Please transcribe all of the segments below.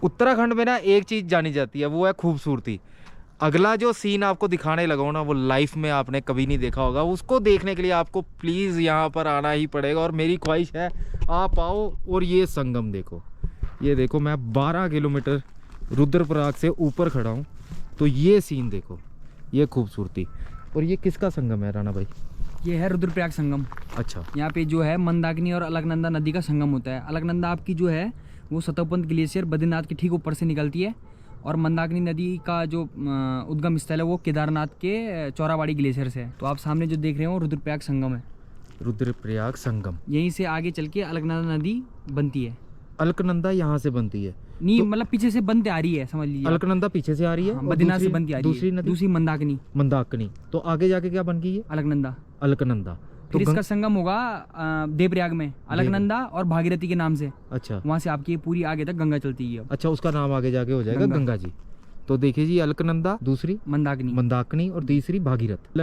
उत्तराखंड में ना एक चीज़ जानी जाती है, वो है खूबसूरती। अगला जो सीन आपको दिखाने लगा हूं ना, वो लाइफ में आपने कभी नहीं देखा होगा। उसको देखने के लिए आपको प्लीज़ यहाँ पर आना ही पड़ेगा, और मेरी ख्वाहिश है आप आओ। और ये संगम देखो, ये देखो, मैं 12 किलोमीटर रुद्रप्रयाग से ऊपर खड़ा हूँ, तो ये सीन देखो, ये खूबसूरती। और ये किसका संगम है राणा भाई? ये है रुद्रप्रयाग संगम। अच्छा। यहाँ पे जो है मंदाकिनी और अलकनंदा नदी का संगम होता है। अलकनंदा आपकी जो है वो सतोपंत ग्लेशियर बद्रीनाथ के ठीक ऊपर से निकलती है, और मंदाकिनी नदी का जो उद्गम स्थल है वो केदारनाथ के चौराबाड़ी ग्लेशियर से है। तो आप सामने जो देख रहे हो रुद्रप्रयाग संगम है। रुद्रप्रयाग संगम, यहीं से आगे चल के अलकनंदा नदी बनती है। अलकनंदा यहाँ से बनती है? नहीं तो मतलब पीछे से बनते आ रही है, समझ लीजिए। अलकनंदा पीछे से आ रही है, हाँ, बद्रीनाथ से बनती आ रही है। दूसरी नदी, दूसरी मंदाकिनी। मंदाकिनी। तो आगे जाके क्या बन गई है? अलकनंदा। अलकनंदा। तो फिर इसका संगम होगा देवप्रयाग में, अलकनंदा और भागीरथी के नाम से। अच्छा। वहाँ से आपकी पूरी आगे तक गंगा चलती है। अच्छा, उसका नाम आगे जाके हो जाएगा गंगा जी। तो देखिए जी, अलकनंदा, दूसरी मंदाकिनी, मंदाकिनी और तीसरी भागीरथ,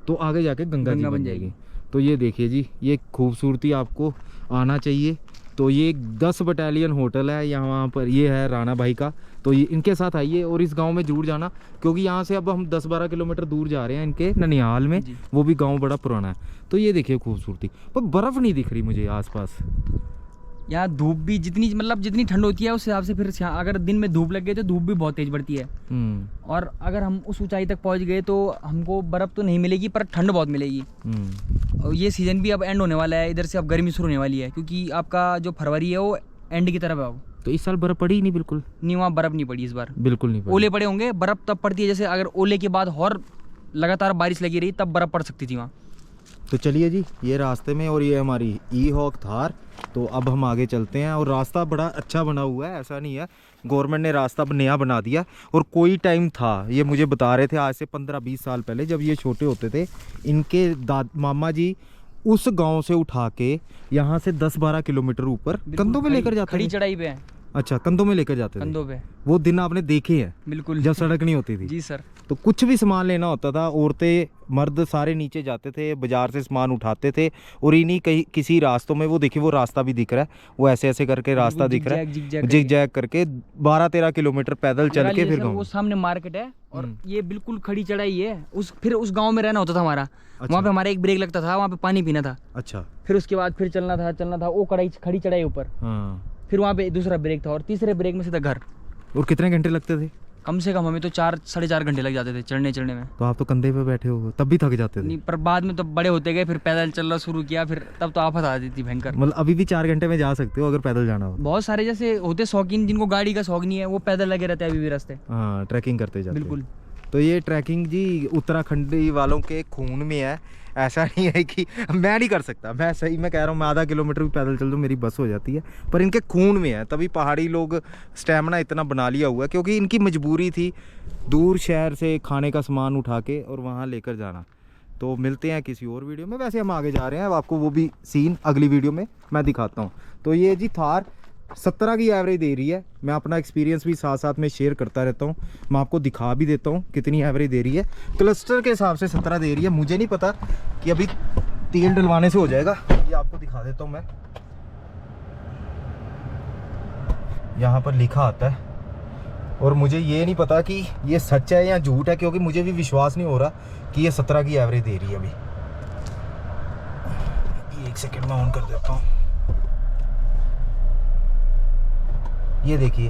तो आगे जाके गंगा जी बन जाएगी। तो ये देखिए जी, ये खूबसूरती आपको आना चाहिए। तो ये 10 बटालियन होटल है यहाँ पर, ये है राणा भाई का। तो ये इनके साथ आइए और इस गांव में जरूर जाना, क्योंकि यहाँ से अब हम 10-12 किलोमीटर दूर जा रहे हैं इनके ननिहाल में। वो भी गांव बड़ा पुराना है। तो ये देखिए खूबसूरती, पर बर्फ़ नहीं दिख रही मुझे आसपास। यहाँ धूप भी जितनी ठंड होती है उस हिसाब से, फिर अगर दिन में धूप लग गई तो धूप भी बहुत तेज बढ़ती है। और अगर हम उस ऊंचाई तक पहुँच गए तो हमको बर्फ़ तो नहीं मिलेगी, पर ठंड बहुत मिलेगी। और ये सीज़न भी अब एंड होने वाला है, इधर से अब गर्मी शुरू होने वाली है, क्योंकि आपका जो फरवरी है वो एंड की तरफ है अब। तो इस साल बर्फ़ पड़ी ही नहीं? बिल्कुल नहीं, वहाँ बर्फ़ नहीं पड़ी इस बार, बिल्कुल नहीं पड़ी। ओले पड़े होंगे। बर्फ़ तब पड़ती है जैसे अगर ओले के बाद और लगातार बारिश लगी रही तब बर्फ़ पड़ सकती थी वहाँ। तो चलिए जी, ये रास्ते में, और ये हमारी ई-हॉक थार। तो अब हम आगे चलते हैं, और रास्ता बड़ा अच्छा बना हुआ है, ऐसा नहीं है, गवर्नमेंट ने रास्ता नया बना दिया। और कोई टाइम था, ये मुझे बता रहे थे आज से 15-20 साल पहले, जब ये छोटे होते थे, इनके मामा जी उस गांव से उठा के यहाँ से 10-12 किलोमीटर ऊपर कंधों में लेकर जाते थे। खड़ी चढ़ाई पे है। अच्छा, कंधों में लेकर जाते थे? कंधों पे। वो दिन आपने देखे हैं? बिल्कुल, जब सड़क नहीं होती थी। जी सर। तो कुछ भी सामान लेना होता था, औरतें मर्द सारे नीचे जाते थे, बाजार से सामान उठाते थे, और इन्हीं किसी रास्तों में, वो देखिए वो रास्ता भी दिख रहा है, वो ऐसे ऐसे करके रास्ता दिख रहा है, जिग जैग करके 12-13 किलोमीटर पैदल चल के फिर वो सामने मार्केट है, और ये बिल्कुल खड़ी चढ़ाई है। फिर उस गाँव में रहना होता था हमारा। अच्छा। वहाँ पे हमारा एक ब्रेक लगता था, वहाँ पे पानी पीना था। अच्छा। फिर उसके बाद फिर चलना था वो खड़ी चढ़ाई ऊपर। फिर वहाँ पे दूसरा ब्रेक था, और तीसरे ब्रेक में सीधा घर। और कितने घंटे लगते थे? कम से कम हमें तो 4-4.5 घंटे लग जाते थे चढ़ने में। तो आप तो कंधे पे बैठे हो, तब भी थक जाते थे? नहीं, पर बाद में तो बड़े होते गए, फिर पैदल चलना शुरू किया, फिर तब तो आफत आ जाती थी भयंकर। मतलब अभी भी 4 घंटे में जा सकते हो अगर पैदल जाना हो? बहुत सारे जैसे होते शौकीन, जिनको गाड़ी का शौक नहीं है, वो पैदल लगे रहते हैं अभी भी रास्ते। हाँ, ट्रैकिंग करते जाते। बिल्कुल। तो ये ट्रैकिंग जी उत्तराखंडी वालों के खून में है, ऐसा नहीं है कि मैं नहीं कर सकता। मैं सही में कह रहा हूँ, मैं आधा किलोमीटर भी पैदल चल दूँ मेरी बस हो जाती है, पर इनके खून में है। तभी पहाड़ी लोग स्टैमिना इतना बना लिया हुआ है, क्योंकि इनकी मजबूरी थी दूर शहर से खाने का सामान उठा के और वहाँ लेकर जाना। तो मिलते हैं किसी और वीडियो में। वैसे हम आगे जा रहे हैं, अब आपको वो भी सीन अगली वीडियो में मैं दिखाता हूँ। तो ये जी थार 17 की एवरेज दे रही है। मैं अपना एक्सपीरियंस भी साथ साथ में शेयर करता रहता हूँ, मैं आपको दिखा भी देता हूँ कितनी एवरेज दे रही है। क्लस्टर के हिसाब से 17 दे रही है। मुझे नहीं पता कि अभी तेल डलवाने से हो जाएगा, ये आपको दिखा देता हूँ मैं। यहाँ पर लिखा आता है, और मुझे ये नहीं पता कि ये सच है या झूठ है, क्योंकि मुझे भी विश्वास नहीं हो रहा कि ये 17 की एवरेज दे रही है अभी। 1 सेकेंड में ऑन कर देता हूँ। ये देखिए,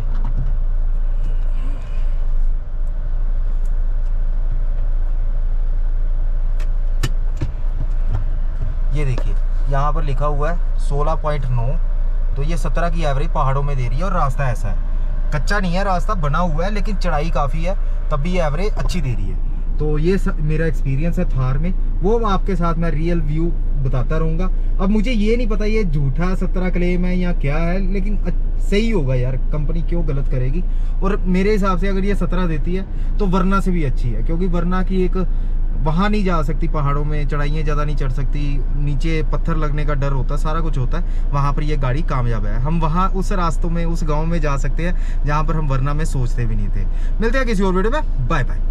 ये देखिए यहाँ पर लिखा हुआ है 16.9। तो ये 17 की एवरेज पहाड़ों में दे रही है, और रास्ता ऐसा है, कच्चा नहीं है, रास्ता बना हुआ है, लेकिन चढ़ाई काफ़ी है, तब भी ये एवरेज अच्छी दे रही है। तो ये मेरा एक्सपीरियंस है थार में, वो आपके साथ मैं रियल व्यू बताता रहूँगा। अब मुझे ये नहीं पता ये झूठा 17 क्लेम है या क्या है, लेकिन सही होगा यार, कंपनी क्यों गलत करेगी। और मेरे हिसाब से अगर ये 17 देती है तो वरना से भी अच्छी है, क्योंकि वरना की एक वहाँ नहीं जा सकती, पहाड़ों में चढ़ाइयाँ ज़्यादा नहीं चढ़ सकती, नीचे पत्थर लगने का डर होता है, सारा कुछ होता है। वहाँ पर ये गाड़ी कामयाब है। हम वहाँ उस रास्तों में, उस गाँव में जा सकते हैं जहाँ पर हम वरना में सोचते भी नहीं थे। मिलते हैं किसी और वीडियो में, बाय बाय।